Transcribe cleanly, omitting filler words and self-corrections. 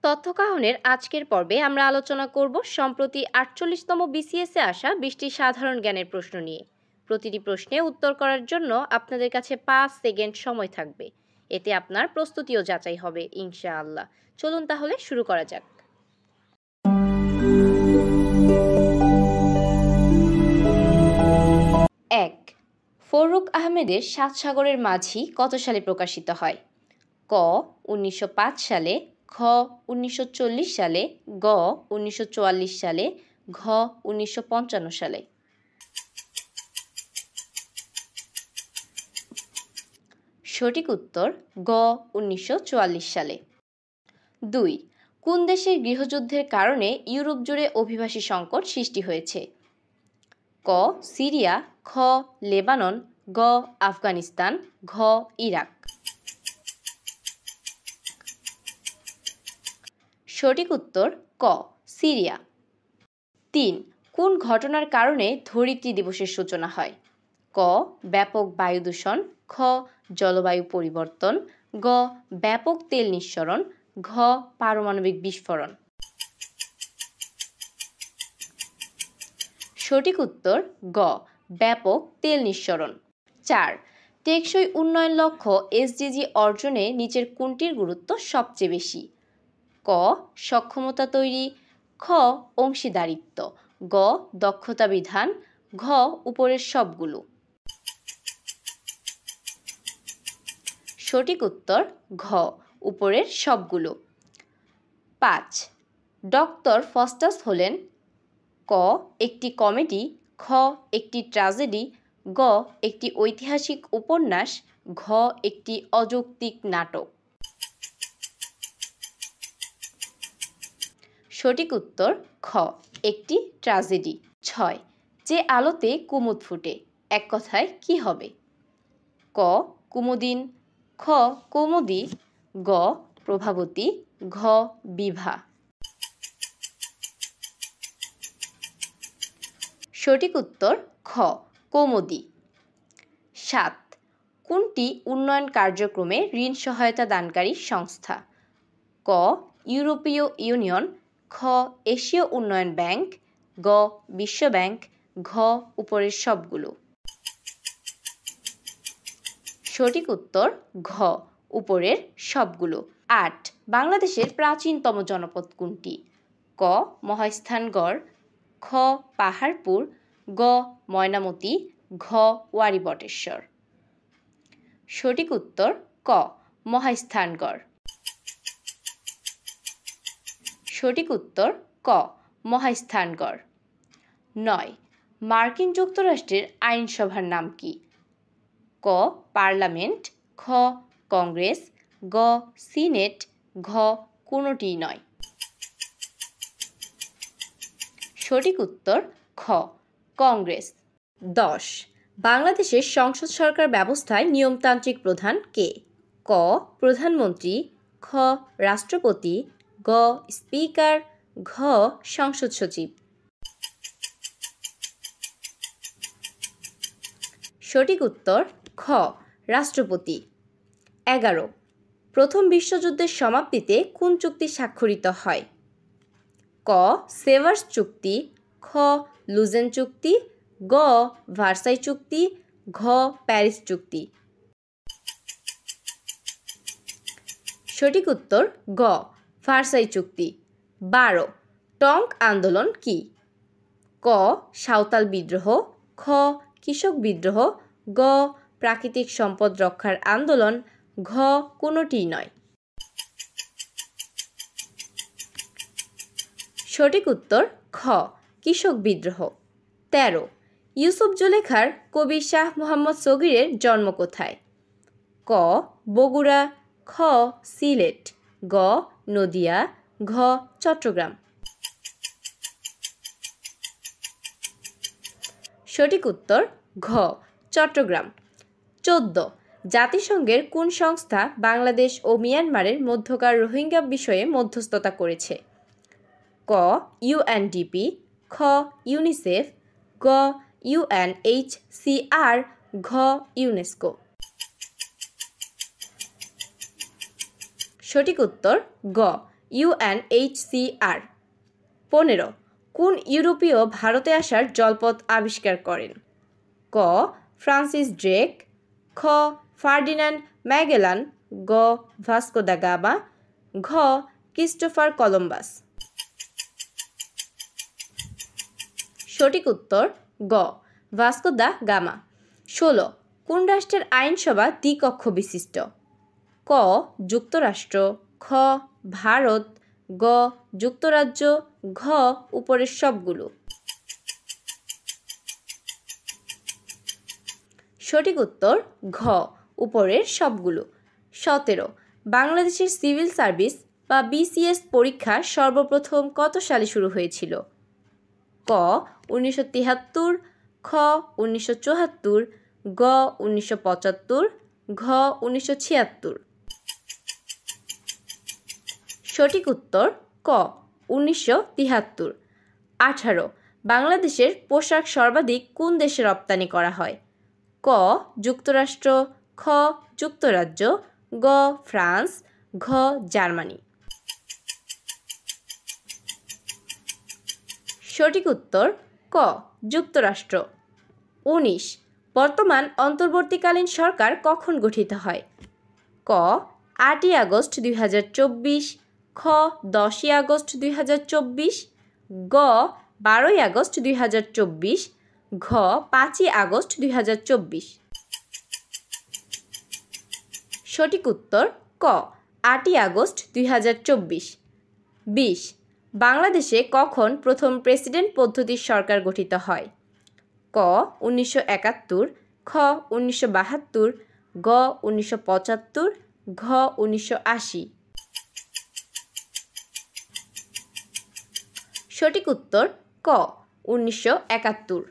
তথ্য কাহনের আজকের পর্বে আমরা আলোচনা করব সম্প্রতি ৪৮তম বিসিএসে আসা ২০টি সাধারণ জ্ঞানের প্রশ্ন নিয়ে। প্রতিটি প্রশ্নে উত্তর করার জন্য আপনাদের কাছে ৫ সেকেন্ড সময় থাকবে। এতে আপনার প্রস্তুতিও যাচাই হবে ইনশাআল্লাহ। চলুন তাহলে শুরু করা যাক। ১. ফররুখ আহমেদের ৭ সাগরের মাঝি কত সালে প্রকাশিত হয়? ক. ১৯০৫ সালে, খ. ১৯৪০ সালে, গ. ১৯৪৪ সালে, ঘ. ১৯৫৫ সালে। সঠিক উত্তর গ. ১৯৪৪ সালে। ২. কোন দেশের গৃহযুদ্ধের কারণে ইউরোপ জুড়ে অভিবাসী সংকট সৃষ্টি হয়েছে? ক. সিরিয়া, খ. লেবানন, গ. আফগানিস্তান, ঘ. ইরাক। সঠিক উত্তর ক. সিরিয়া। ৩. কোন ঘটনার কারণে ধরিত্রী দিবসের সূচনা হয়? ক. ব্যাপক বায়ু দূষণ, খ. জলবায়ু পরিবর্তন, গ. ব্যাপক তেল নিঃসরণ, ঘ. পারমাণবিক বিস্ফোরণ। সঠিক উত্তর গ. ব্যাপক তেল নিঃসরণ। ৪. টেকসই উন্নয়ন লক্ষ্য এসডিজি অর্জনে নিচের কোনটির গুরুত্ব সবচেয়ে বেশি? ক. সক্ষমতা তৈরি, খ. অংশীদারিত্ব, গ. দক্ষতা বিধান, ঘ. উপরের সবগুলো। সঠিক উত্তর ঘ. উপরের সবগুলো। ৫. ডক্টর ফস্টাস হলেন ক. একটি কমেডি, খ. একটি ট্র্যাজেডি, গ. একটি ঐতিহাসিক উপন্যাস, ঘ. একটি অযৌক্তিক নাটক। সঠিক উত্তর খ. একটি ট্র্যাজেডি। ৬. যে আলোতে কুমুদ ফুটে এক কথায় কি হবে? ক. কুমুদিন, খ. কৌমুদী, গ. প্রভাবতী, ঘ. বিভা। সঠিক উত্তর খ. কৌমুদী। ৭. কোনটি উন্নয়ন কার্যক্রমে ঋণ সহায়তা দানকারী সংস্থা? ক. ইউরোপীয় ইউনিয়ন, খ. এশীয় উন্নয়ন ব্যাংক, গ. বিশ্ব ব্যাংক, ঘ. উপরের সবগুলো। সঠিক উত্তর ঘ. উপরের সবগুলো। ৮. বাংলাদেশের প্রাচীনতম জনপদ কোনটি? ক. মহাস্থানগড়, খ. পাহাড়পুর, গ. ময়নামতি, ঘ. ওয়ারী বটেশ্বর। সঠিক উত্তর ক. মহাস্থানগড়। সঠিক উত্তর ক. মহাস্থানগড়। ৯. মার্কিন যুক্তরাষ্ট্রের আইনসভার নাম কি? ক. পার্লামেন্ট, খ. কংগ্রেস, গ. সিনেট, ঘ. কোনোটিই নয়। সঠিক উত্তর খ. কংগ্রেস। ১০. বাংলাদেশের সংসদ সরকার ব্যবস্থায় নিয়মতান্ত্রিক প্রধান কে? ক. প্রধানমন্ত্রী, খ. রাষ্ট্রপতি, গ. স্পিকার, ঘ. সংসদ সচিব। সঠিক উত্তর খ. রাষ্ট্রপতি। ১১. প্রথম বিশ্বযুদ্ধের সমাপ্তিতে কোন চুক্তি স্বাক্ষরিত হয়? ক. সেভার্স চুক্তি, খ. লুজেন চুক্তি, গ. ভার্সাই চুক্তি, ঘ. প্যারিস চুক্তি। সঠিক উত্তর গ. ভার্সাই চুক্তি। ১২. টঙ্ক আন্দোলন কি? ক. সাঁওতাল বিদ্রোহ, খ. কৃষক বিদ্রোহ, গ. প্রাকৃতিক সম্পদ রক্ষার আন্দোলন, ঘ. কোনোটিই নয়। সঠিক উত্তর খ. কৃষক বিদ্রোহ। ১৩. ইউসুফ জুলেখার কবি শাহ মোহাম্মদ সগীরের জন্ম কোথায়? ক. বগুড়া, খ. সিলেট, গ. নদিয়া, ঘ. চট্টগ্রাম। সঠিক উত্তর ঘ. চট্টগ্রাম। ১৪. জাতিসংঘের কোন সংস্থা বাংলাদেশ ও মিয়ানমারের মধ্যকার রোহিঙ্গা বিষয়ে মধ্যস্থতা করেছে? ক. ইউএনডিপি, খ. ইউনিসেফ, গ. ইউএনএইচসিআর, ঘ. ইউনেস্কো। সঠিক উত্তর গ. UNHCR। 15 কোন ইউরোপীয় ভারতে আসার জলপথ আবিষ্কার করেন? ক ফ্রান্সিস ড্রেক, খ ফার্ডিনান্ড ম্যাগেলান, গ ভাস্কো দা গামা, ঘ ক্রিস্টোফার কলম্বাস। সঠিক উত্তর গ ভাস্কো দা গামা। 16 কোন রাষ্ট্রের আইনসভা দ্বিকক্ষ বিশিষ্ট? ক যুক্তরাষ্ট্র, খ ভারত, গ যুক্তরাজ্য, ঘ উপরের সবগুলো। সঠিক উত্তর ঘ উপরের সবগুলো। 17 বাংলাদেশের সিভিল সার্ভিস বা BCS পরীক্ষা সর্বপ্রথম কত সালে শুরু হয়েছিল? ক 1973, খ 1974, গ 1975, ঘ 1976। সঠিক উত্তর ক 1973। 18 বাংলাদেশের পোশাক সর্বাধিক কোন দেশে রপ্তানি করা হয়? ক যুক্তরাষ্ট্র, খ যুক্তরাজ্য, গ ফ্রান্স, ঘ জার্মানি। সঠিক উত্তর ক যুক্তরাষ্ট্র। 19 বর্তমান অন্তর্বর্তীকালীন সরকার কখন গঠিত হয়? ক 8ই আগস্ট 2024, খ 10ই আগস্ট 2024, গ 12ই আগস্ট 2024, ঘ 5ই আগস্ট 2024। সঠিক উত্তর ক 8ই আগস্ট 2024। 20 বাংলাদেশে কখন প্রথম প্রেসিডেন্ট পদ্ধতির সরকার গঠিত হয়? ক 1971, খ 1972, গ 1975, ঘ 1980। সঠিক উত্তর ক 1971।